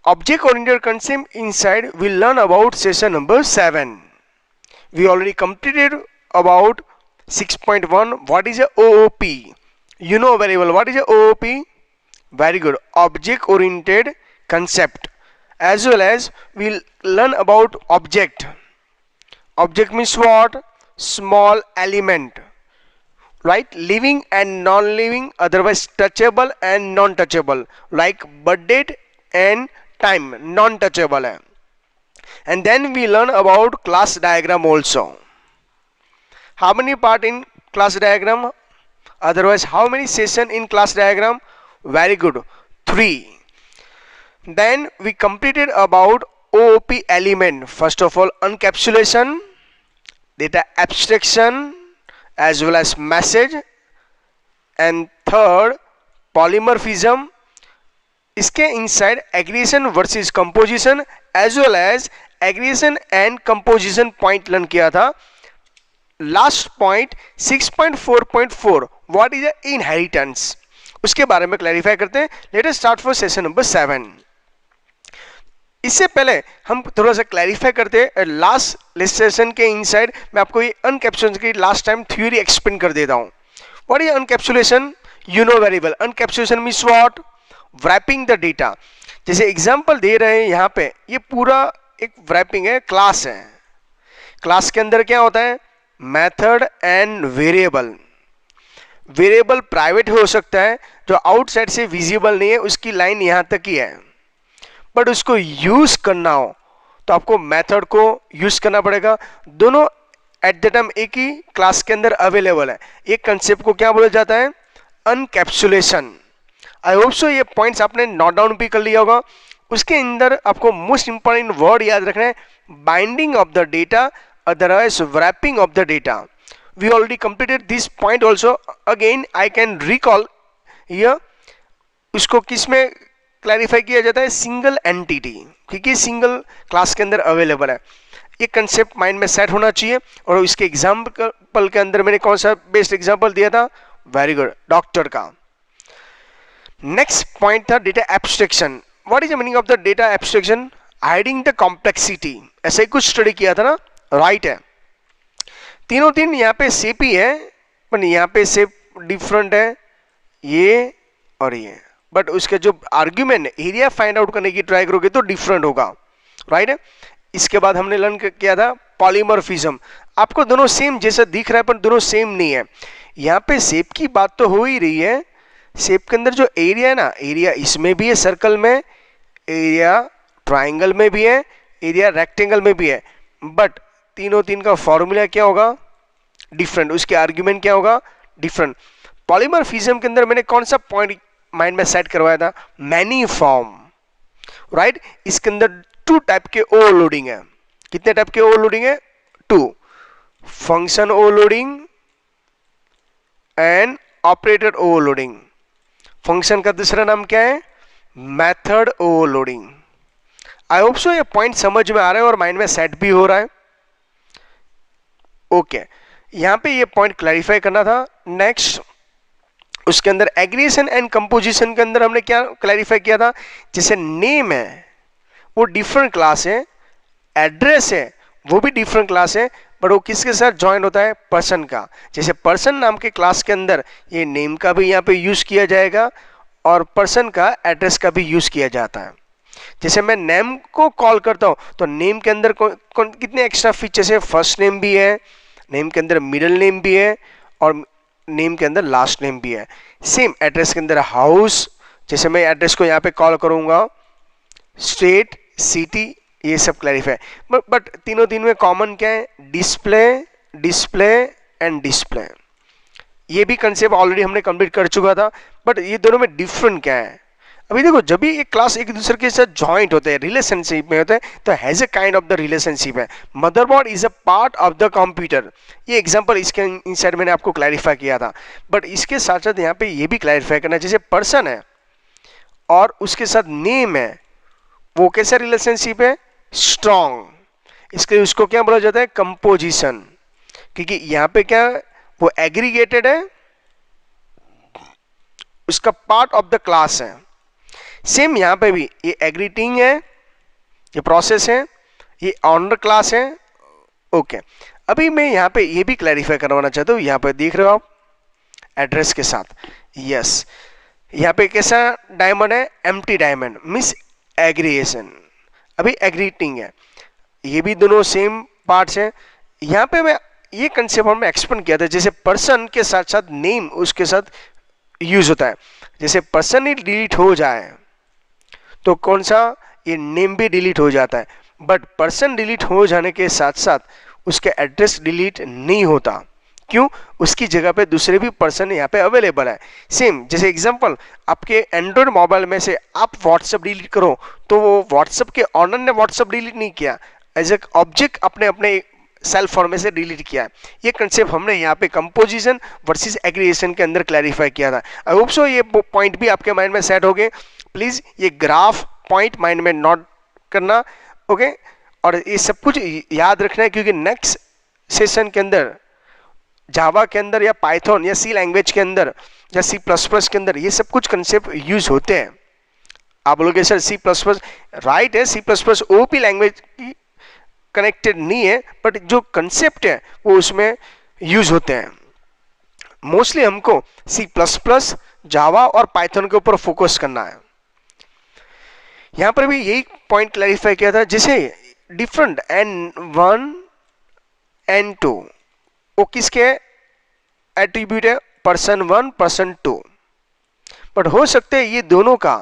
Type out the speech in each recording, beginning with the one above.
Object-oriented concept inside we'll learn about session number 7. We already completed about 6.1. What is a OOP? You know very well what is a OOP? Very good. Object-oriented concept. As well as we'll learn about object. Object means what? Small element. Right? Living and non-living, otherwise touchable and non-touchable. Like birth date and time, non-touchable है. And then we learn about class diagram also. How many part in class diagram? Otherwise, how many session in class diagram? Very good, 3. Then we completed about OOP element. First of all, encapsulation, data abstraction, as well as message, and third, polymorphism. इसके inside aggregation versus composition as well as aggregation and composition point learn किया था. Last point 6.4.4 what is inheritance, उसके बारे में clarify करते हैं. Let us start for session number 7. इससे पहले हम थोड़ा सा क्लैरिफाई करते हैं. लास्ट सेशन के इनसाइड मैं आपको ये अनकैप्सुलेशन की लास्ट टाइम थ्योरी एक्सप्लेन कर देता हूँ. What is encapsulation? You know very well. Encapsulation means what? wrapping the data. जैसे एग्जांपल दे रहे हैं यहाँ पे, ये पूरा एक wrapping है, क्लास है. क्लास के अंदर क्या होता है? Method and variable. Variable private हो सकता है, जो आउटसाइड से विजिबल नहीं है, उसकी लाइन यहाँ तक ही है. बट उसको यूज करना हो तो आपको मेथड को यूज करना पड़ेगा. दोनों एट द टाइम एक ही क्लास के अंदर अवेलेबल है. एक कंसेप्ट को क्या बोला जाता है? अनकैप्सुलेशन. आई होप सो ये पॉइंट्स आपने नोट डाउन भी कर लिया होगा. उसके अंदर आपको मोस्ट इंपॉर्टेंट वर्ड याद रखना है, binding of the data, otherwise wrapping of the data. We already completed this point also. Again I can recall here. उसको किस में क्लैरिफाई किया जाता है? सिंगल एंटिटी, क्योंकि सिंगल क्लास के अंदर अवेलेबल है. ये कंसेप्ट माइंड में सेट होना चाहिए. और इसके एग्जाम्पल के अंदर मैंने कौन सा बेस्ट एग्जाम्पल दिया था? वेरी गुड, डॉक्टर का. नेक्स्ट पॉइंट था data abstraction. What is the meaning of the data abstraction? Hiding the complexity. ऐसा ही कुछ स्टडी किया था ना, राइट है. तीनों तीन यहाँ पे सेप ही है, पर यहाँ पे सेप डिफरेंट है, ये और ये. बट उसके जो आर्ग्यूमेंट एरिया फाइंड आउट करने की ट्राई करोगे तो डिफरेंट होगा, राइट है. इसके बाद हमने लर्न किया था पॉलीमॉर्फिज्म. आपको दोनों सेम जैसा दिख रहा है, पर दोनों सेम नहीं है. यहाँ पे सेप की बात तो हो ही रही है. शेप के अंदर जो एरिया है ना, एरिया इसमें भी है सर्कल में, एरिया ट्राइंगल में भी है, एरिया रेक्टेंगल में भी है. बट तीनों तीन का फॉर्मूला क्या होगा? डिफरेंट. उसके आर्ग्यूमेंट क्या होगा? डिफरेंट. पॉलीमॉर्फिज्म के अंदर मैंने कौन सा पॉइंट माइंड में सेट करवाया था? मैनीफॉर्म, राइट. इसके अंदर 2 टाइप के ओवरलोडिंग है. कितने टाइप के ओवरलोडिंग है? 2. Function overloading and operator overloading. Function का दूसरा नाम क्या है? Method overloading. I hope so ये पॉइंट समझ में आ रहा है और माइंड में सेट भी हो रहा है. ओके, यहाँ पे ये पॉइंट क्लैरिफाई करना था. नेक्स्ट, उसके अंदर एग्रीगेशन एंड कंपोजिशन के अंदर हमने क्या क्लैरिफाई किया था? जैसे नेम है वो डिफरेंट क्लास है, एड्रेस है वो भी डिफरेंट क्लास है, बट वो किसके साथ ज्वाइन होता है? पर्सन का. जैसे पर्सन नाम के क्लास के अंदर ये नेम का भी यहाँ पे यूज किया जाएगा और पर्सन का एड्रेस का भी यूज किया जाता है. जैसे मैं नेम को कॉल करता हूँ तो नेम के अंदर कितने एक्स्ट्रा फीचर्स है? फर्स्ट नेम भी है, नेम के अंदर मिडिल नेम भी है और नेम के अंदर लास्ट नेम भी है. सेम एड्रेस के अंदर हाउस, जैसे मैं एड्रेस को यहाँ पे कॉल करूँगा, स्टेट, सिटी, ये सब क्लैरिफाई. बट तीनों दिन में कॉमन क्या है? डिस्प्ले, डिस्प्ले एंड डिस्प्ले, ये भी कंसेप्ट ऑलरेडी हमने कंप्लीट कर चुका था, बट ये दोनों में डिफरेंट क्या है? अभी देखो, जब भी एक क्लास एक दूसरे के साथ जॉइंट होते हैं, रिलेशनशिप में होते हैं, तो has a kind of the relationship है। Motherboard is a part of the computer, ये एग्जांपल इसके इनसाइड मैंने आपको क्लैरिफाई किया था, बट इसके साथ साथ यहाँ पे ये भी क्लैरिफाई करना, जैसे पर्सन है और उसके साथ नेम है, वो कैसा रिलेशनशिप है? स्ट्रॉन्ग। इसके उसको क्या बोला जाता है? कंपोजिशन, क्योंकि यहाँ पे क्या वो एग्रीगेटेड है, उसका पार्ट ऑफ द क्लास है। सेम यहाँ पे भी ये एग्रीटिंग है, ये प्रोसेस है, ये ऑनर क्लास है। ओके, अभी मैं यहाँ पे ये भी क्लैरिफाई करवाना चाहता हूँ। यहाँ पे देख रहे हो आप एड्रेस के साथ, यस, यहाँ पे कैसा डायमंड है? Empty diamond means aggregation. अभी एग्रीटिंग है, ये भी दोनों सेम पार्ट्स हैं। यहाँ पे मैं ये कंसेप्ट हमने एक्सप्लेन किया था, जैसे पर्सन के साथ साथ नेम उसके साथ यूज होता है। जैसे पर्सन ही डिलीट हो जाए तो कौन सा? ये नेम भी डिलीट हो जाता है, बट पर्सन डिलीट हो जाने के साथ साथ उसके एड्रेस डिलीट नहीं होता। क्यों? उसकी जगह पे दूसरे भी पर्सन यहाँ पे अवेलेबल है। सेम जैसे एग्जांपल, आपके एंड्रॉयड मोबाइल में से आप व्हाट्सएप डिलीट करो तो वो व्हाट्सएप के ऑनर ने व्हाट्सएप डिलीट नहीं किया, एज ए ऑब्जेक्ट अपने अपने सेल्फ फोन में से डिलीट किया है। ये कंसेप्ट हमने यहाँ पे कंपोजिशन वर्सेस एग्रीगेशन के अंदर क्लैरिफाई किया था। आई होप सो ये पॉइंट भी आपके माइंड में सेट हो गए। प्लीज ये ग्राफ पॉइंट माइंड में नोट करना, ओके, और ये सब कुछ याद रखना है, क्योंकि नेक्स्ट सेशन के अंदर जावा के अंदर या पाइथन या सी लैंग्वेज के अंदर या सी प्लस प्लस के अंदर ये सब कुछ कंसेप्ट यूज होते हैं। आप बोलोगे sir C plus plus right है, C plus plus OP language की कनेक्टेड नहीं है, बट जो कंसेप्ट है वो उसमें यूज होते हैं। मोस्टली हमको सी प्लस प्लस, जावा और पाइथन के ऊपर फोकस करना है। यहां पर भी यही पॉइंट क्लैरिफाई किया था, जैसे डिफरेंट N1 N2 वो किसके एट्रीब्यूट है? पर्सन 1 पर्सन 2, बट हो सकता है ये दोनों का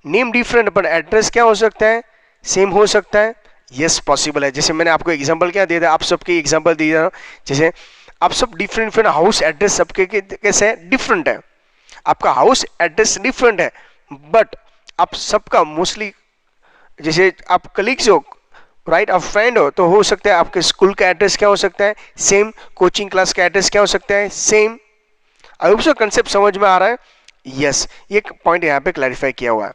नेम डिफरेंट पर एड्रेस क्या हो सकता है? सेम हो सकता है। यस पॉसिबल है। जैसे मैंने आपको एग्जांपल क्या दिया था, आप सबके एग्जांपल दिया, जैसे आप सब डिफरेंट डिफरेंट हाउस एड्रेस सबके कैसे डिफरेंट है, आपका हाउस एड्रेस डिफरेंट है, बट आप सबका मोस्टली जैसे आप कलीग्स हो, राइट, आप फ्रेंड हो, तो हो सकता है आपके स्कूल का एड्रेस क्या हो सकता है? सेम। कोचिंग क्लास का एड्रेस क्या हो सकता है? Same. I hope so concept समझ में आ रहा है। यस, ये पॉइंट यहाँ पे क्लैरिफाई किया हुआ है।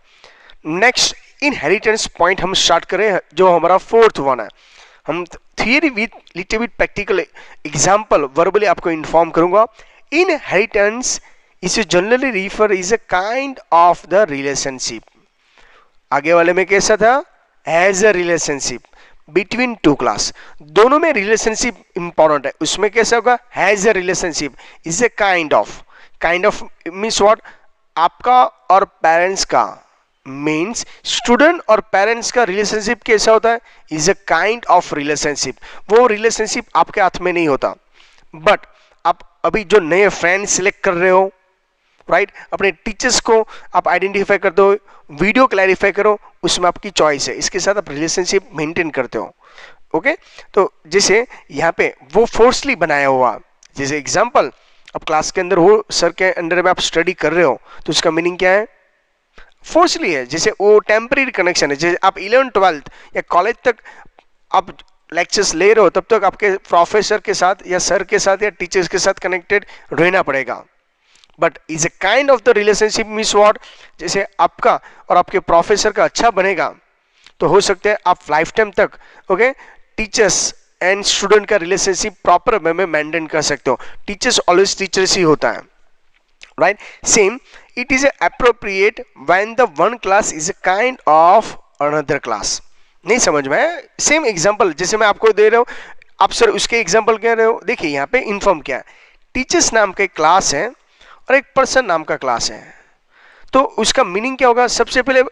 नेक्स्ट इनहेरिटेंस पॉइंट हम स्टार्ट करें, जो हमारा फोर्थ वन है। हम theory with little bit practical example verbally आपको इन्फॉर्म करूंगा। Inheritance is generally refer is a kind of the relationship. आगे वाले में कैसा था? As a relationship between two class, दोनों में रिलेशनशिप इंपॉर्टेंट है, उसमें कैसा होगा? Has a relationship is a kind of means what? आपका और पेरेंट्स का, मीन्स स्टूडेंट और पेरेंट्स का रिलेशनशिप कैसा होता है? Is a kind of relationship. वो रिलेशनशिप आपके हाथ में नहीं होता, बट आप अभी जो नए फ्रेंड सिलेक्ट कर रहे हो, राइट, अपने टीचर्स को आप आइडेंटिफाई कर दो, वीडियो क्लैरिफाई करो, उसमें आपकी चॉइस है, इसके साथ आप रिलेशनशिप मेंटेन करते हो। ओके, तो जैसे यहाँ पे वो फोर्सली बनाया हुआ, जैसे एग्जांपल अब क्लास के अंदर हो, सर के अंडर में आप स्टडी कर रहे हो, तो उसका मीनिंग क्या है? फोर्सली है। जैसे वो टेम्परेरी कनेक्शन है, जैसे आप 11th 12th या कॉलेज तक आप लेक्चर्स ले रहे हो, तब तक आपके प्रोफेसर के साथ या सर के साथ या टीचर्स के साथ कनेक्टेड रहना पड़ेगा, but is a kind of the relationship means what? जैसे आपका और आपके प्रोफेसर का अच्छा बनेगा तो हो सकता है आप लाइफ टाइम तक, ओके, टीचर्स एंड स्टूडेंट का रिलेशनशिप प्रॉपर वे में मेंटेन कर सकते हो। टीचर्स ऑलवेज टीचर्स ही होता है, right. Same it is appropriate when the one class is a kind of another class. नहीं समझ में? सेम एग्जांपल जैसे मैं आपको दे रहा हूं, आप सर उसके एग्जांपल कह रहे हो, देखिए यहाँ पे इन्फॉर्म क्या है, टीचर्स नाम का एक क्लास है और एक पर्सन नाम का क्लास है, तो उसका मीनिंग क्या होगा? सबसे पहले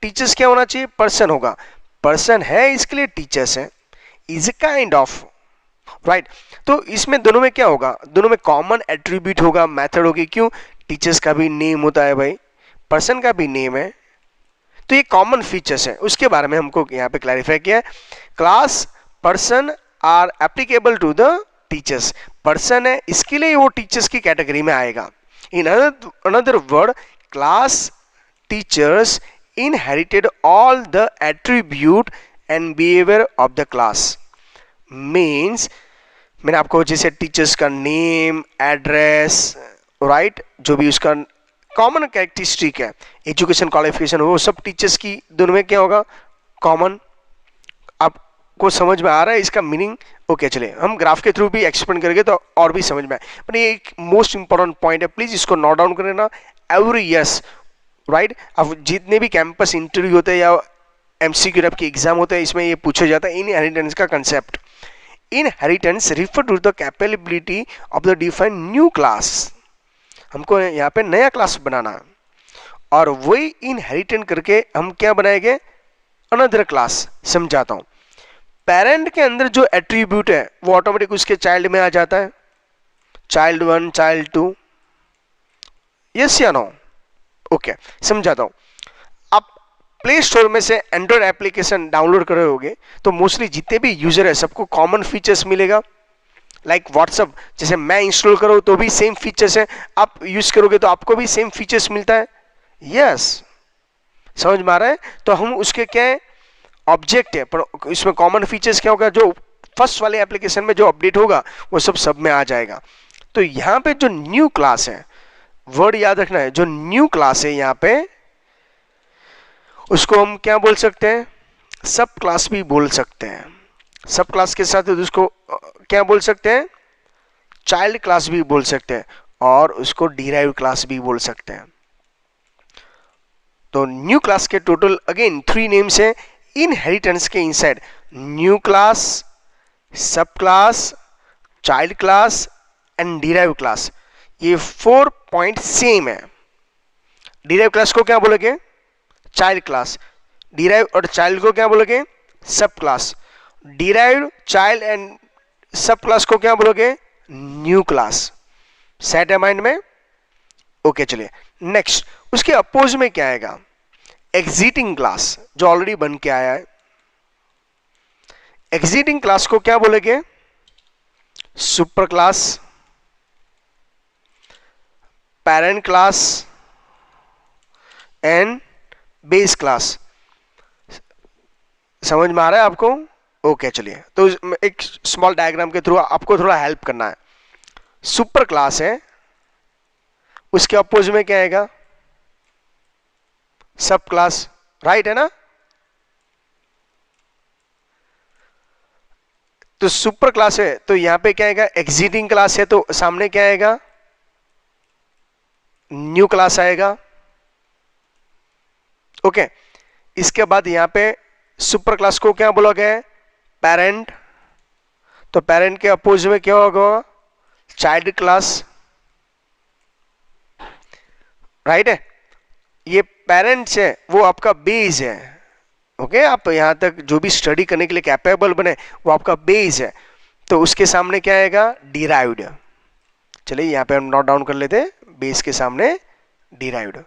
टीचर्स क्या होना चाहिए? पर्सन होगा, पर्सन है इसके लिए टीचर्स है, is a kind of, right. तो इसमें दोनों में क्या होगा? दोनों में कॉमन एट्रीब्यूट होगा, मेथड होगी। क्यों? टीचर्स का भी नेम होता है भाई, पर्सन का भी नेम है, तो ये कॉमन फीचर्स है, उसके बारे में हमको यहाँ पे क्लैरिफाई किया है। Class, person are applicable to the teachers, person है इसके लिए वो टीचर्स की कैटेगरी में आएगा. In another word, class teachers inherited all the attribute and behavior of the class. Means मैंने आपको जैसे टीचर्स का नेम, एड्रेस, राइट, जो भी उसका कॉमन कैरेक्टरिस्टिक है, एजुकेशन क्वालिफिकेशन, वो सब टीचर्स की दोनों में क्या होगा, कॉमन. आपको समझ में आ रहा है इसका मीनिंग? ओके, चलिए हम ग्राफ के थ्रू भी एक्सप्लेन करेंगे तो और भी समझ में आए. पर ये एक मोस्ट इंपॉर्टेंट पॉइंट है, प्लीज इसको नोट डाउन कर लेना. एवरी ईयर्स, राइट, अब जितने भी कैंपस इंटरव्यू होते हैं या एमसीक्यू टाइप के एग्जाम होते हैं, इसमें ये पूछा जाता है इनहेरिटेंस का concept. Inheritance refer to the capability of the define new class. हमको यहाँ पे नया क्लास बनाना है और वही इनहेरिटेंट करके हम क्या बनाएंगे, अनदर क्लास. समझाता हूँ. पेरेंट के अंदर जो एट्रीब्यूट है वो ऑटोमेटिक उसके चाइल्ड में आ जाता है. चाइल्ड 1, चाइल्ड 2, यस या नो? ओके, समझाता हूँ. आप प्ले स्टोर में से एंड्रॉयड एप्लीकेशन डाउनलोड कर रहे होगे तो मोस्टली जितने भी यूजर है सबको कॉमन फीचर्स मिलेगा. लाइक व्हाट्सअप, जैसे मैं इंस्टॉल करूँ तो भी सेम फीचर्स है, आप यूज करोगे तो आपको भी सेम फीचर्स मिलता है. यस, समझ में आ रहा है? तो हम उसके क्या है, ऑब्जेक्ट है, पर इसमें कॉमन फीचर्स क्या होगा, जो फर्स्ट वाले एप्लीकेशन में जो अपडेट होगा वो सब में आ जाएगा. तो यहाँ पे जो न्यू क्लास है, वर्ड याद रखना है, जो न्यू क्लास है यहाँ पे उसको हम क्या बोल सकते हैं, सब क्लास भी बोल सकते हैं. सब क्लास के साथ उसको क्या बोल सकते हैं, चाइल्ड क्लास भी बोल सकते हैं और उसको डिराइव्ड क्लास भी बोल सकते हैं. तो न्यू क्लास के टोटल अगेन 3 नेम्स है इनहेरिटेंस के इनसाइड. न्यू क्लास, सब class, child class and derived class. ये 4 पॉइंट सेम है. डिराइव्ड क्लास को क्या बोलोगे, चाइल्ड क्लास. डिराइव और चाइल्ड को क्या बोलोगे, सब क्लास. डिराइव्ड, चाइल्ड एंड सब क्लास को क्या बोलोगे, न्यू क्लास. सेट है माइंड में? ओके, चलिए नेक्स्ट. उसके अपोज में क्या आएगा, एग्जिटिंग क्लास, जो ऑलरेडी बन के आया है. एग्जिटिंग क्लास को क्या बोलेंगे, super class, parent class and base class. समझ में आ रहा है आपको? ओके, चलिए तो एक स्मॉल डायग्राम के थ्रू आपको थोड़ा हेल्प करना है. सुपर क्लास है, उसके अपोज में क्या आएगा, सब क्लास, राइट है ना? तो सुपर क्लास है तो यहां पे क्या आएगा, एग्जिटिंग क्लास है तो सामने क्या आएगा, न्यू क्लास आएगा. ओके, इसके बाद यहां पे सुपर क्लास को क्या बोला गया है, पेरेंट. तो पेरेंट के अपोज में क्या होगा, चाइल्ड क्लास, राइट है? ये पेरेंट्स है वो आपका बेस है. ओके, आप यहां तक जो भी स्टडी करने के लिए कैपेबल बने वो आपका बेस है. तो उसके सामने क्या आएगा, डिराइव्ड. चलिए यहां पे हम नोट डाउन कर लेते हैं, बेस के सामने डिराइव्ड.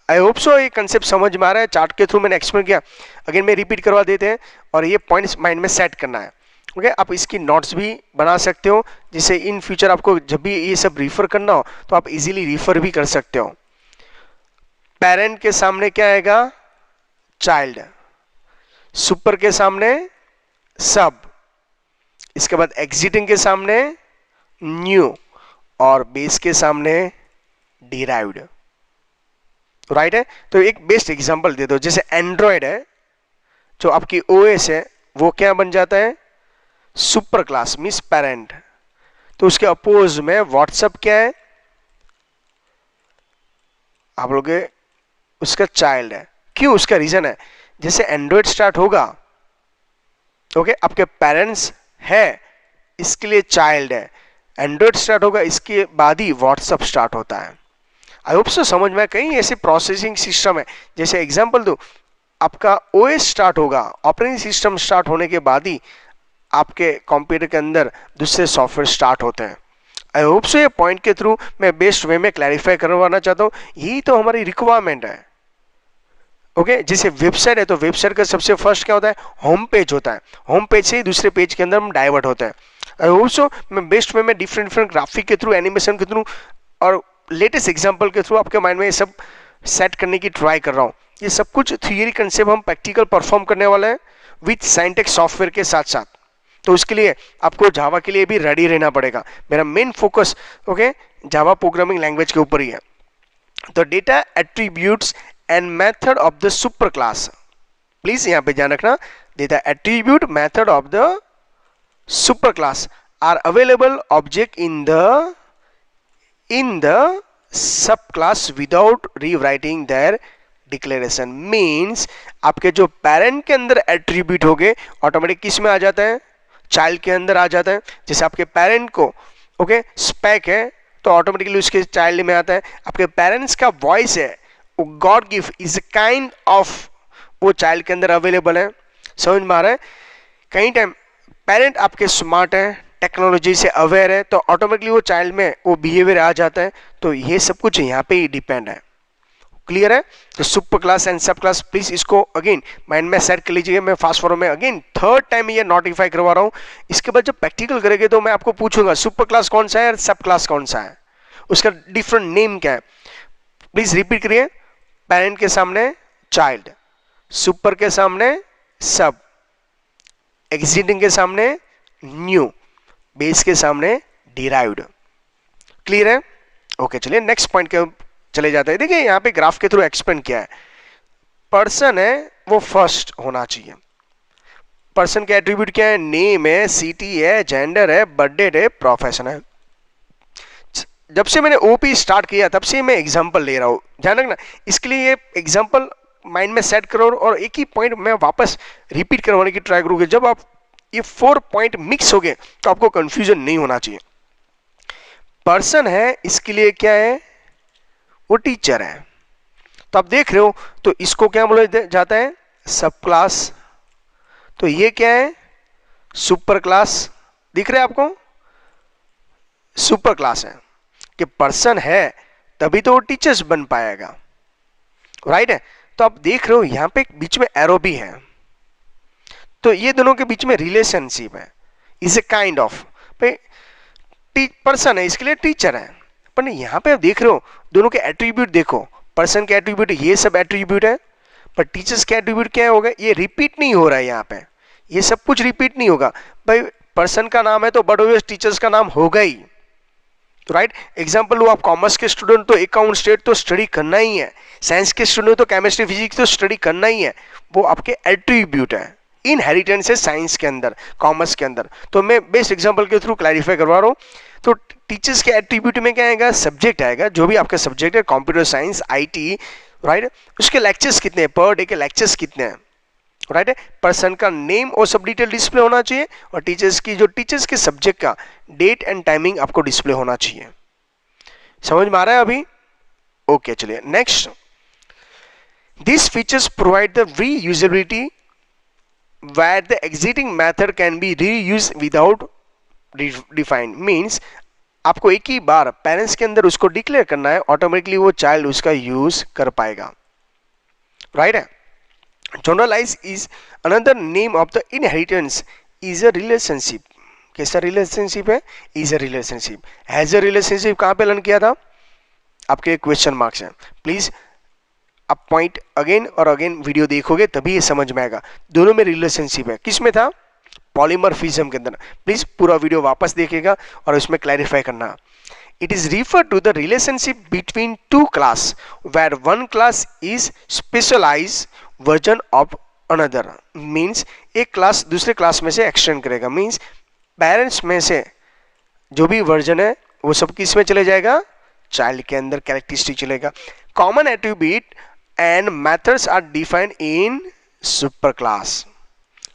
आई होप सो ये कंसेप्ट समझ में आ रहा है. चार्ट के थ्रू मैंने एक्सप्लेन किया, अगेन मैं रिपीट करवा देते हैं और ये पॉइंट्स माइंड में सेट करना है. ओके, आप इसकी नोट्स भी बना सकते हो जिससे इन फ्यूचर आपको जब भी ये सब रिफर करना हो तो आप इजीली रिफर भी कर सकते हो. पेरेंट के सामने क्या आएगा, चाइल्ड. सुपर के सामने सब. इसके बाद एग्जिटिंग के सामने न्यू और बेस के सामने डिराइव्ड. राइट है? तो एक बेस्ट एग्जांपल दे दो, जैसे एंड्रॉयड है, जो आपकी ओएस है वो क्या बन जाता है, सुपर क्लास मींस पेरेंट. तो उसके अपोज में व्हाट्सएप क्या है, आप लोग उसका चाइल्ड है. क्यों, उसका रीजन है, जैसे एंड्रॉयड स्टार्ट होगा, ओके, आपके पेरेंट्स है इसके लिए चाइल्ड है. एंड्रॉयड स्टार्ट होगा इसके बाद ही व्हाट्सएप स्टार्ट होता है. आई होप सो समझ में. कहीं ऐसे प्रोसेसिंग सिस्टम है, जैसे एग्जांपल दो, आपका ओएस स्टार्ट होगा, ऑपरेटिंग सिस्टम स्टार्ट होने के बाद ही आपके कंप्यूटर के अंदर दूसरे सॉफ्टवेयर स्टार्ट होते हैं. आई होप सो ये पॉइंट के थ्रू मैं बेस्ट वे में क्लैरिफाई करवाना चाहता हूँ. यही तो हमारी रिक्वायरमेंट है. ओके, जैसे वेबसाइट है तो वेबसाइट का सबसे फर्स्ट क्या होता है, होम पेज होता है. होम पेज से ही दूसरे पेज के अंदर हम डाइवर्ट होते हैं. आई होप सो मैं बेस्ट वे में डिफरेंट डिफरेंट ग्राफिक के थ्रू, एनिमेशन के थ्रू और लेटेस्ट एग्जांपल के थ्रू आपके माइंड में ये सब सेट करने की ट्राई कर रहा हूँ। ये सब कुछ थियरी कंसेप्ट हम प्रैक्टिकल परफॉर्म करने वाले हैं विथ साइंटेक्स सॉफ्टवेयर के साथ साथ। तो उसके लिए आपको जावा के लिए भी रेडी रहना पड़ेगा। मेरा main focus okay Java programming language के ऊपर ही है। तो data attributes and method of the super class, please यहाँ पे ध्यान रखना, data attribute method of the super class are available object in the subclass without rewriting their declaration। Means आपके जो पेरेंट के अंदर एट्रीब्यूट हो गए ऑटोमेटिक किस में आ जाता है, चाइल्ड के अंदर आ जाता है। जैसे आपके पेरेंट को ओके स्पेक है तो ऑटोमेटिकली उसके चाइल्ड में आता है। आपके पेरेंट्स का वॉइस है वो God gift is kind of वो चाइल्ड के अंदर अवेलेबल है। समझ में आ रहा है? कई टाइम पेरेंट आपके स्मार्ट है, टेक्नोलॉजी से अवेयर है, तो ऑटोमेटिकली वो चाइल्ड में वो बिहेवियर आ जाता है। तो ये सब कुछ यहाँ पे ही डिपेंड है। क्लियर है? तो सुपर क्लास एंड सब क्लास प्लीज इसको अगेन माइंड में सेट कर लीजिए। मैं फास्ट फॉरवर्ड में अगेन थर्ड टाइम ये नोटिफाई करवा रहा हूँ। इसके बाद जब प्रैक्टिकल करेंगे तो मैं आपको पूछूंगा सुपर क्लास कौन सा है और सब क्लास कौन सा है, उसका डिफरेंट नेम क्या है। प्लीज रिपीट करिए। पेरेंट के सामने चाइल्ड, सुपर के सामने सब, एग्जिस्टिंग के सामने न्यू, बेस के सामने डिराइव्ड। क्लियर है? ओके चलिए नेक्स्ट पॉइंट के चले जाते हैं। देखिए यहाँ पे ग्राफ के थ्रू एक्सप्लेन किया है। पर्सन है वो फर्स्ट होना चाहिए। पर्सन के एट्रीब्यूट क्या है? नेम है, सिटी है, जेंडर है, बर्थडे है, प्रोफेशन है। जब से मैंने ओपी स्टार्ट किया तब से मैं एग्जांपल ले रहा हूँ, ध्यान रखना। इसके लिए ये एग्जांपल माइंड में सेट करो और एक ही पॉइंट मैं वापस रिपीट करवाने की ट्राई करूँगी। जब आप ये 4 पॉइंट मिक्स हो गए तो आपको कंफ्यूजन नहीं होना चाहिए। पर्सन है इसके लिए क्या है? वो टीचर है। तो आप देख रहे हो तो इसको क्या बोला जाता है? सब क्लास। तो ये क्या है? Super class. दिख रहा है आपको? सुपर क्लास है कि पर्सन है तभी तो वो टीचर्स बन पाएगा, राइट है? तो आप देख रहे हो यहां पे बीच में एरो भी है, तो ये दोनों के बीच में रिलेशनशिप है। Is a kind of person है इसके लिए टीचर है। पर यहां पे आप देख रहे हो दोनों के एट्रीब्यूट देखो, पर्सन के एट्रीब्यूट ये सब एट्रीब्यूट है, पर टीचर्स के एट्रीब्यूट क्या होगा? ये रिपीट नहीं हो रहा है। यहाँ पे ये सब कुछ रिपीट नहीं होगा। भाई पर्सन का नाम है तो बट ऑब्वियस टीचर्स का नाम होगा ही, राइट? एग्जाम्पल लो, आप कॉमर्स के स्टूडेंट तो अकाउंट स्टेट तो स्टडी करना ही है, साइंस के स्टूडेंट तो केमिस्ट्री फिजिक्स तो स्टडी करना ही है। वो आपके एट्रीब्यूट है, इनहेरिटेंस है साइंस के अंदर, कॉमर्स के अंदर। तो मैं बेस्ट एग्जांपल के थ्रू क्लैरिफाई करवा रहा हूँ। तो टीचर्स के एट्रीब्यूट में क्या आएगा? सब्जेक्ट आएगा, जो भी आपका सब्जेक्ट है, कंप्यूटर साइंस, आईटी, राइट? उसके लेक्चर्स कितने हैं, पर डे के लेक्चर्स कितने हैं, राइट है? पर्सन का नेम और सब डिटेल डिस्प्ले होना चाहिए, और टीचर्स की जो टीचर्स के सब्जेक्ट का डेट एंड टाइमिंग आपको डिस्प्ले होना चाहिए। समझ में आ रहा है अभी? ओके चलिए next. This features provide the reusability where the existing method can be reused without defined। Means आपको एक ही बार पेरेंट्स के अंदर उसको डिक्लेयर करना है, ऑटोमेटिकली वो चाइल्ड उसका यूज कर पाएगा, राइट है? Generalize is another name of the inheritance is a relationship. कैसा रिलेशनशिप है? Is a relationship. Has a relationship कहां पे लर्न किया था? आपके क्वेश्चन मार्क्स हैं। प्लीज आप पॉइंट अगेन और अगेन वीडियो देखोगे तभी ये समझ में आएगा। दोनों में रिलेशनशिप है। किस में था? पॉलीमॉर्फिज्म के अंदर। प्लीज पूरा वीडियो वापस देखिएगा और उसमें क्लैरिफाई करना। It is refer to the relationship between two class where one class is specialize version of another. Means एक क्लास दूसरे क्लास में से एक्सटेंड करेगा। मीन्स पेरेंट्स में से जो भी वर्जन है वो सब किस में चले जाएगा? चाइल्ड के अंदर कैरेक्टरिस्टिक चलेगा। Common attribute and methods are defined in super class.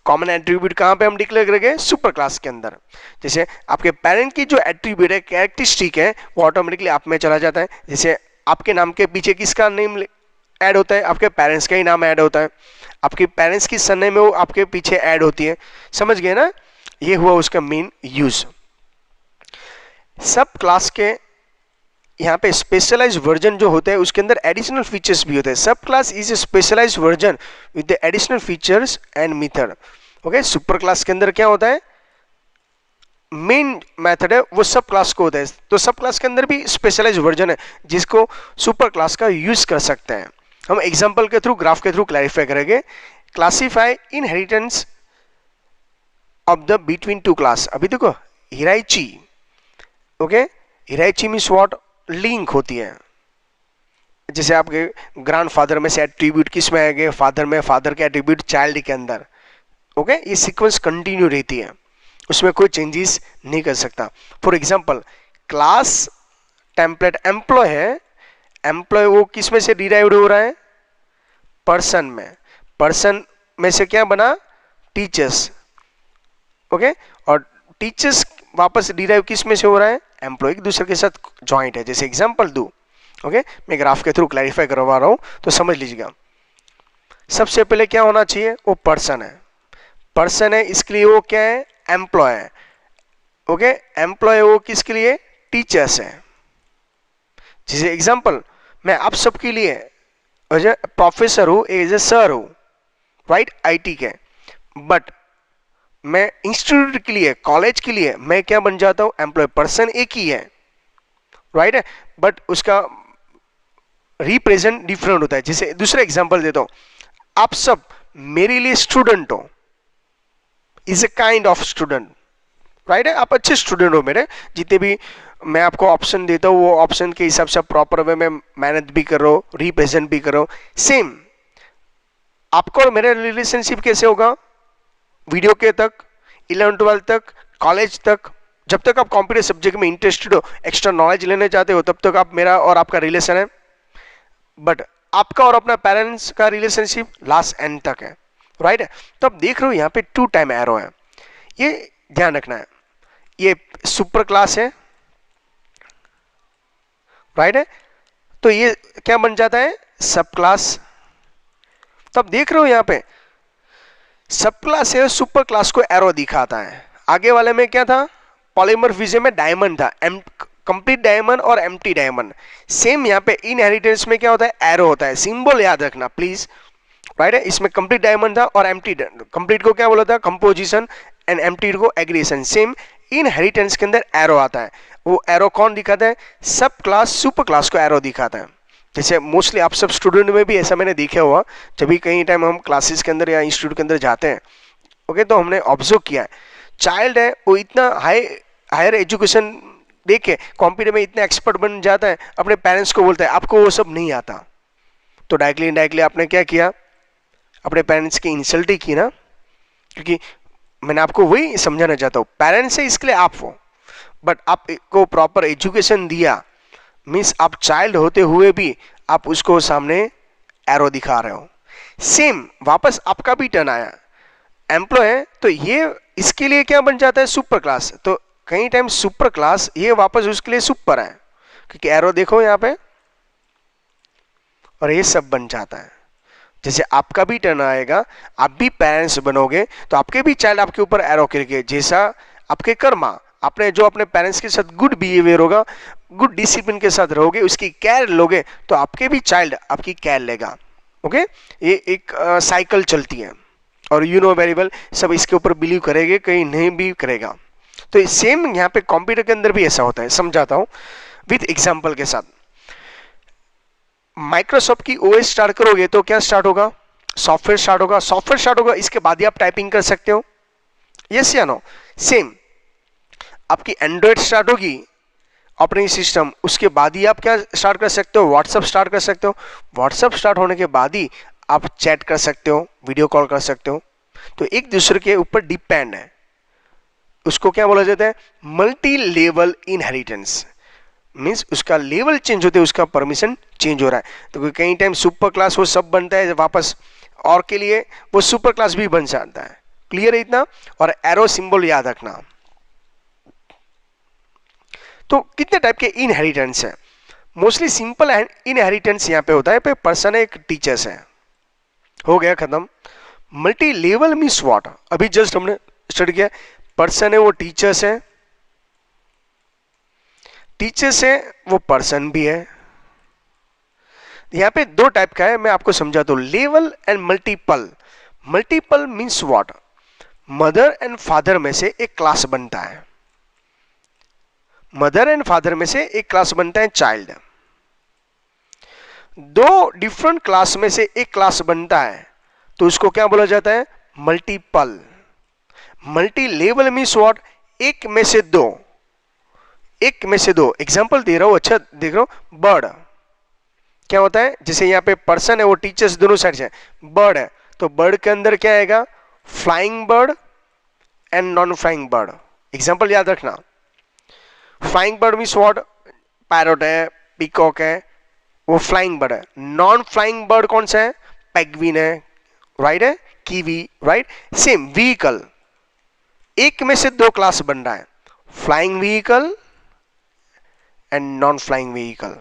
Common attribute कहां पे हम डिक्लेयर करेंगे? सुपर क्लास के अंदर। जैसे आपके पेरेंट की जो एट्रीब्यूट है, कैरेक्टरिस्टिक है, वो ऑटोमेटिकली आप में चला जाता है। जैसे आपके नाम के पीछे किसका नेम ऐड होता है? आपके पेरेंट्स का ही नाम ऐड होता है। आपके पेरेंट्स की सरनेम में वो आपके पीछे ऐड होती है। समझ गए ना? ये हुआ उसका मेन यूज। सब क्लास के यहाँ पे स्पेशलाइज्ड वर्जन जो होता है उसके अंदर एडिशनल फीचर्स भी होते हैं। सब class is a specialized version with the additional features and method. Okay, super class के अंदर क्या होता है? मेन मेथड है वो सब क्लास को होता है। तो सब क्लास के अंदर भी स्पेशलाइज वर्जन है जिसको सुपर क्लास का यूज कर सकते हैं। हम एग्जांपल के थ्रू, ग्राफ के थ्रू क्लैरिफाई करेंगे। Classify inheritance of the between two class. अभी देखो हिराइची, ओके, हिराइची मीन्स व्हाट, लिंक होती है। जैसे आपके ग्रैंडफादर में से एट्रीब्यूट किस में आएंगे, फादर में, फादर के एट्रीब्यूट चाइल्ड के अंदर, ओके, ये सीक्वेंस कंटिन्यू रहती है, उसमें कोई चेंजेस नहीं कर सकता। For example class template employee है, एम्प्लॉय वो किस में से डिराइव्ड हो रहा है, पर्सन में, पर्सन में से क्या बना, टीचर्स, ओके, और टीचर्स वापस डिराइव किस में से हो रहा है, एम्प्लॉय, एक दूसरे के साथ ज्वाइंट है। जैसे एग्जांपल दो, ओके, मैं ग्राफ के थ्रू क्लैरिफाई करवा रहा हूं तो समझ लीजिएगा। सबसे पहले क्या होना चाहिए, वो पर्सन है, पर्सन है, इसके लिए वो क्या है, एम्प्लॉय है, ओके, एम्प्लॉय वो किसके लिए, टीचर्स है। जैसे एग्जांपल मैं आप सबके लिए एज ए प्रोफेसर हूं, एज ए सर हूं, राइट, आईटी के, बट मैं इंस्टीट्यूट के लिए, कॉलेज के लिए मैं क्या बन जाता हूं, एम्प्लॉय। पर्सन एक ही है, राइट है, बट उसका रिप्रेजेंट डिफरेंट होता है। जैसे दूसरा एग्जांपल देता हूं, आप सब मेरे लिए स्टूडेंट हो, is a kind of student, right है, आप अच्छे स्टूडेंट हो मेरे, जितने भी मैं आपको ऑप्शन देता हूँ वो ऑप्शन के हिसाब से प्रॉपर वे में मेहनत भी कर रहा हूँ, रिप्रेजेंट भी कर रहा हूँ। सेम आपका और मेरा रिलेशनशिप कैसे होगा, वीडियो के तक, 11-12 तक, कॉलेज तक, जब तक आप कंप्यूटर सब्जेक्ट में इंटरेस्टेड हो, एक्स्ट्रा नॉलेज लेने चाहते हो, तब तक आप मेरा और आपका रिलेशन है। बट आपका और अपना पेरेंट्स का रिलेशनशिप लास्ट एंड तक है, राइट है। तो आप देख रहे हो यहाँ पे 2 टाइम एरो है, ये ध्यान रखना है। ये सुपर क्लास है, राइट है, तो ये क्या बन जाता है, सब क्लास। तो आप देख रहे हो यहाँ पे सब क्लास है, सुपर क्लास को एरो दिखाता है। आगे वाले में क्या था, पॉलीमॉर्फिज्म में डायमंड था, कंप्लीट डायमंड और एम्प्टी डायमंड। सेम यहाँ पे इनहेरिटेंस में क्या होता है, एरो होता है। सिंबल याद रखना प्लीज, राइट है। इसमें कंप्लीट डायमंड था और एम्प्टी, कंप्लीट को क्या बोला था, कंपोजिशन, एंड एम्प्टी को एग्रीगेशन। सेम इनहेरिटेंस के अंदर एरो आता है, वो एरो कौन दिखाता है, सब क्लास सुपर क्लास को एरो दिखाता है। जैसे मोस्टली आप सब स्टूडेंट में भी ऐसा मैंने देखा हुआ, जब भी कहीं टाइम हम क्लासेस के अंदर या इंस्टीट्यूट के अंदर जाते हैं, ओके, तो हमने ऑब्जर्व किया है चाइल्ड है वो इतना हायर एजुकेशन देके कंप्यूटर में इतना एक्सपर्ट बन जाता है, अपने पेरेंट्स को बोलता है आपको वो सब नहीं आता। तो डायरेक्टली इनडायरेक्टली आपने क्या किया, अपने पेरेंट्स की इंसल्ट ही की ना, क्योंकि मैंने आपको वही समझाना चाहता हूँ, पेरेंट्स है इसके लिए आप हो, बट आपको प्रॉपर एजुकेशन दिया, मीन्स आप चाइल्ड होते हुए भी आप उसको सामने एरो दिखा रहे हो। सेम वापस आपका भी टर्न आया, एम्प्लॉय है, तो ये इसके लिए क्या बन जाता है, सुपर क्लास। तो कई टाइम सुपर क्लास ये वापस उसके लिए सुपर है, क्योंकि एरो देखो यहाँ पे, और ये सब बन जाता है। जैसे आपका भी टर्न आएगा, आप भी पेरेंट्स बनोगे, तो आपके भी चाइल्ड आपके ऊपर एरो करेंगे। जैसा आपके कर्मा, आपने जो अपने पेरेंट्स के साथ गुड बिहेवियर होगा, गुड डिसिप्लिन के साथ रहोगे, उसकी केयर लोगे, तो आपके भी चाइल्ड आपकी केयर लेगा। ओके, ये एक साइकिल चलती है, और यू नो वेरी वेल सब इसके ऊपर बिलीव करेंगे, कहीं नहीं भी करेगा। तो सेम यहाँ पे कंप्यूटर के अंदर भी ऐसा होता है, समझाता हूँ विथ एग्जाम्पल के साथ। माइक्रोसॉफ्ट की ओएस स्टार्ट करोगे तो क्या स्टार्ट होगा, सॉफ्टवेयर स्टार्ट होगा, सॉफ्टवेयर स्टार्ट होगा, इसके बाद ही आप टाइपिंग कर सकते हो, यस या नो। सेम आपकी एंड्रॉइड स्टार्ट होगी ऑपरेटिंग सिस्टम, उसके बाद ही आप क्या स्टार्ट कर सकते हो, व्हाट्सएप स्टार्ट कर सकते हो, व्हाट्सएप स्टार्ट होने के बाद ही आप चैट कर सकते हो, वीडियो कॉल कर सकते हो। तो एक दूसरे के ऊपर डिपेंड है, उसको क्या बोला जाता है, मल्टी लेवल इनहेरिटेंस। मीन्स उसका लेवल चेंज होते है, उसका परमिशन चेंज हो रहा है। तो कई टाइम सुपर क्लास वो सब बनता है वापस, और के लिए वो सुपर क्लास भी बन जाता है। क्लियर है इतना, और एरो सिंबल याद रखना। तो कितने टाइप के इनहेरिटेंस है, मोस्टली सिंपल इनहेरिटेंस यहाँ पे होता है, पे पर्सन है, एक टीचर्स है, हो गया खत्म। मल्टी लेवल मीन्स व्हाट, अभी जस्ट हमने स्टडी किया, पर्सन है वो टीचर्स है, टीचर्स है वो पर्सन भी है। यहाँ पे 2 टाइप का है, मैं आपको समझाता हूँ, level and multiple. Multiple means what, mother and father में से एक क्लास बनता है, मदर एंड फादर में से एक क्लास बनता है चाइल्ड। दो डिफरेंट क्लास में से एक क्लास बनता है तो उसको क्या बोला जाता है? Multiple. Multi level means what? एक में से दो, एक में से दो। एग्जाम्पल दे रहा हूं, अच्छा देख रहा हूं। बर्ड क्या होता है? जैसे यहाँ पे पर्सन है, वो टीचर्स दोनों साइड से। बर्ड है तो बर्ड के अंदर क्या आएगा? Flying bird and non flying bird. Example याद रखना। Flying bird means what? Parrot है, पीकॉक है, वो फ्लाइंग बर्ड है। नॉन फ्लाइंग बर्ड कौन सा है? पेंगुइन है, राइट है, कीवी, राइट। सेम व्हीकल, एक में से दो क्लास बन रहा है, flying vehicle and non flying vehicle,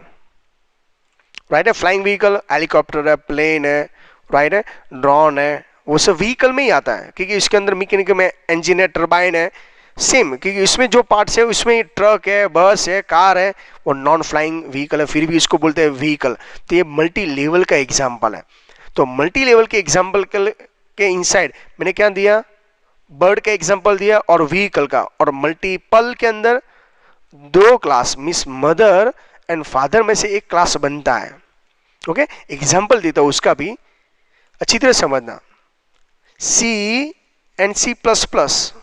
right है। फ्लाइंग व्हीकल हेलीकॉप्टर है, प्लेन है, राइट है, ड्रोन है, वो सब व्हीकल में ही आता है क्योंकि इसके अंदर मैकेनिकल में इंजन है, टरबाइन है। सेम क्योंकि इसमें जो पार्ट्स है उसमें ट्रक है, बस है, कार है, वो नॉन फ्लाइंग व्हीकल है, फिर भी इसको बोलते हैं व्हीकल। तो ये मल्टी लेवल का एग्जाम्पल है। तो मल्टी लेवल के एग्जाम्पल के इनसाइड मैंने क्या दिया? बर्ड का एग्जाम्पल दिया और व्हीकल का। और मल्टीपल के अंदर दो class means mother and father में से एक क्लास बनता है। ओके, एग्जाम्पल देता हूं, उसका भी अच्छी तरह समझना। सी एंड सी प्लस प्लस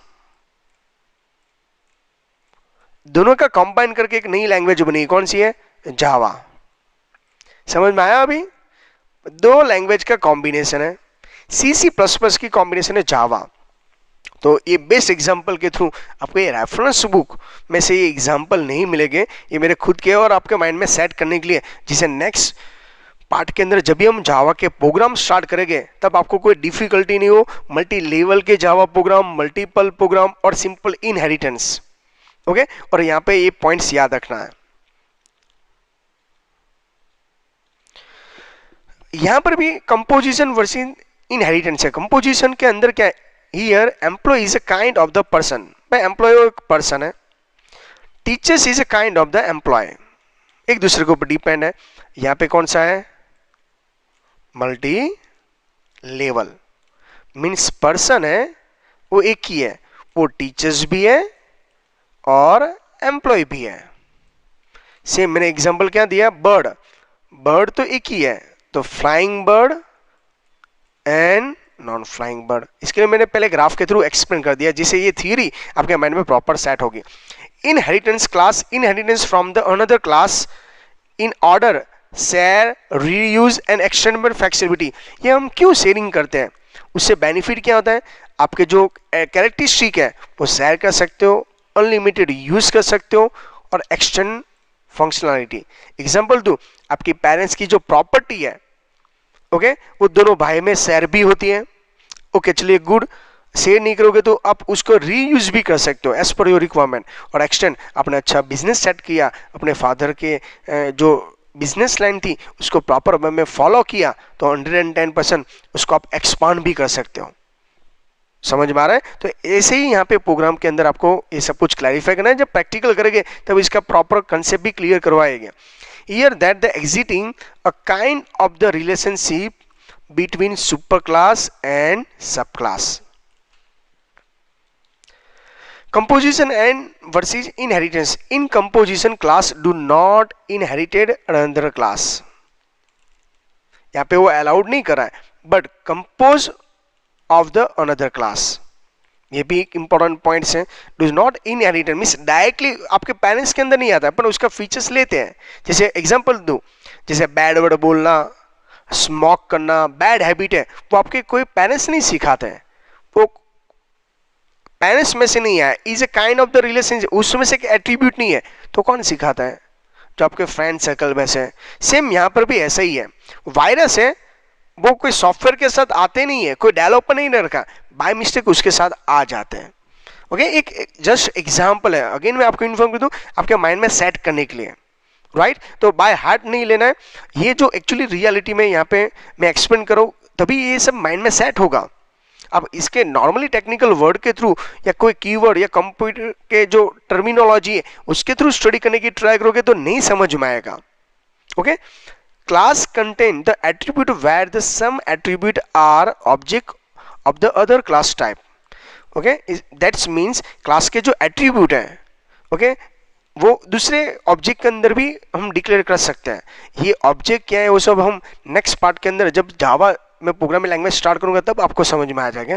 दोनों का कंबाइन करके एक नई लैंग्वेज बनी, कौन सी है? जावा। समझ में आया? अभी दो लैंग्वेज का कॉम्बिनेशन है, सी सी प्लस प्लस की कॉम्बिनेशन है जावा। तो ये बेस्ट एग्जाम्पल के थ्रू आपको ये रेफरेंस बुक में से ये एग्जाम्पल नहीं मिलेंगे, ये मेरे खुद के और आपके माइंड में सेट करने के लिए, जिसे नेक्स्ट पार्ट के अंदर जब भी हम जावा के प्रोग्राम स्टार्ट करेंगे तब आपको कोई डिफिकल्टी नहीं हो। मल्टी लेवल के जावा प्रोग्राम, मल्टीपल प्रोग्राम और सिंपल इनहेरिटेंस। ओके, और यहां पे ये पॉइंट्स याद रखना है। यहां पर भी कंपोजिशन वर्सेस इनहेरिटेंस है। कंपोजिशन के अंदर क्या है? Here employee is a kind of the person. भाई एम्प्लॉय एक पर्सन है, teachers is a kind of the employee, एक दूसरे के ऊपर डिपेंड है। यहां पे कौन सा है? मल्टी लेवल मीन्स पर्सन है वो एक ही है, वो टीचर्स भी है और एम्प्लॉय भी है। सेम मैंने एग्जांपल क्या दिया? बर्ड, बर्ड तो एक ही है, तो flying bird and non flying bird. इसके लिए मैंने पहले ग्राफ के थ्रू एक्सप्लेन कर दिया, जिससे ये थियरी आपके माइंड में प्रॉपर सेट होगी। Inheritance class, inheritance from the another class in order, share, reuse and extendable flexibility. ये हम क्यों शेयरिंग करते हैं? उससे बेनिफिट क्या होता है? आपके जो कैरेक्टरिस्टिक है वो शेयर कर सकते हो, अनलिमिटेड यूज कर सकते हो और एक्सटेंड फंक्शनलिटी। एग्जांपल दूं, आपकी पेरेंट्स की जो प्रॉपर्टी है, ओके, वो दोनों भाई में शेयर भी होती है। ओके, चलिए गुड। शेयर नहीं करोगे तो आप उसको रीयूज भी कर सकते हो एज पर योर रिक्वायरमेंट और एक्सटेंड। आपने अच्छा बिजनेस सेट किया, अपने फादर के जो बिजनेस लाइन थी उसको प्रॉपर वे में फॉलो किया तो 110% उसको आप एक्सपांड भी कर सकते हो। समझ में आ रहा है? तो ऐसे ही यहाँ पे प्रोग्राम के अंदर आपको ये सब कुछ क्लैरिफाई करना है। जब प्रैक्टिकल करेंगे तब इसका प्रॉपर कंसेप्ट भी क्लियर करवाएंगे। Here that the exiting a kind of the relationship between superclass and subclass. Composition and versus inheritance. In composition, class do not inherited another class. यहाँ पे वो अलाउड नहीं कर रहा है, but compose of the another class. ये भी एक इंपॉर्टेंट पॉइंट्स है। Do not inherited means directly आपके पेरेंट्स के अंदर नहीं आता है, पर उसका फीचर्स लेते हैं। जैसे एग्जांपल दूं, जैसे बैड वर्ड बोलना, स्मोक करना बैड हैबिट है, वो आपके कोई पेरेंट्स नहीं सिखाते हैं, वो पेरेंट्स में से नहीं आया, is a kind of the relationship, उसमें से एक एट्रीब्यूट नहीं है, तो कौन सिखाता है? जो आपके फ्रेंड सर्कल में से। सेम यहाँ पर भी ऐसा ही है। वायरस है, वो कोई सॉफ्टवेयर के साथ आते नहीं है, कोई डेवलपर नहीं रखा, बाय मिस्टेक उसके साथ आ जाते हैं। ओके, एक जस्ट एग्जांपल है, अगेन मैं आपको इन्फॉर्म कर दूं आपके माइंड में सेट करने के लिए, राइट? तो बाय हार्ट नहीं लेना है, ये जो एक्चुअली रियलिटी में यहाँ पे मैं एक्सप्लेन करूँ तभी ये सब माइंड में सेट होगा। अब इसके नॉर्मली टेक्निकल वर्ड के थ्रू या कोई कीवर्ड या कंप्यूटर के जो टर्मिनोलॉजी है उसके थ्रू स्टडी करने की ट्राई करोगे तो नहीं समझ में आएगा। Okay, class contain the attribute where the some attribute are object of the other class type. Okay, that means class के जो attribute है, okay, वो दूसरे ऑब्जेक्ट के अंदर भी हम डिक्लेयर कर सकते हैं। ये ऑब्जेक्ट क्या है वो सब हम नेक्स्ट पार्ट के अंदर, जब जावा में प्रोग्रामिंग लैंग्वेज स्टार्ट करूंगा तब आपको समझ में आ जाएगा।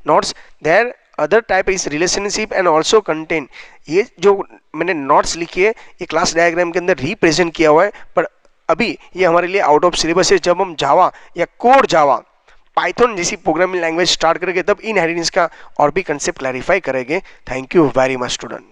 Notes there other type is relationship and also contain. ये जो मैंने नोट्स लिखी है ये क्लास डायग्राम के अंदर रिप्रेजेंट किया हुआ है, पर अभी ये हमारे लिए आउट ऑफ सिलेबस है। जब हम जावा या कोर जावा पाइथन जैसी प्रोग्रामिंग लैंग्वेज स्टार्ट करेंगे तब इनहेरिटेंस का और भी कंसेप्ट क्लैरिफाई करेंगे। Thank you very much student.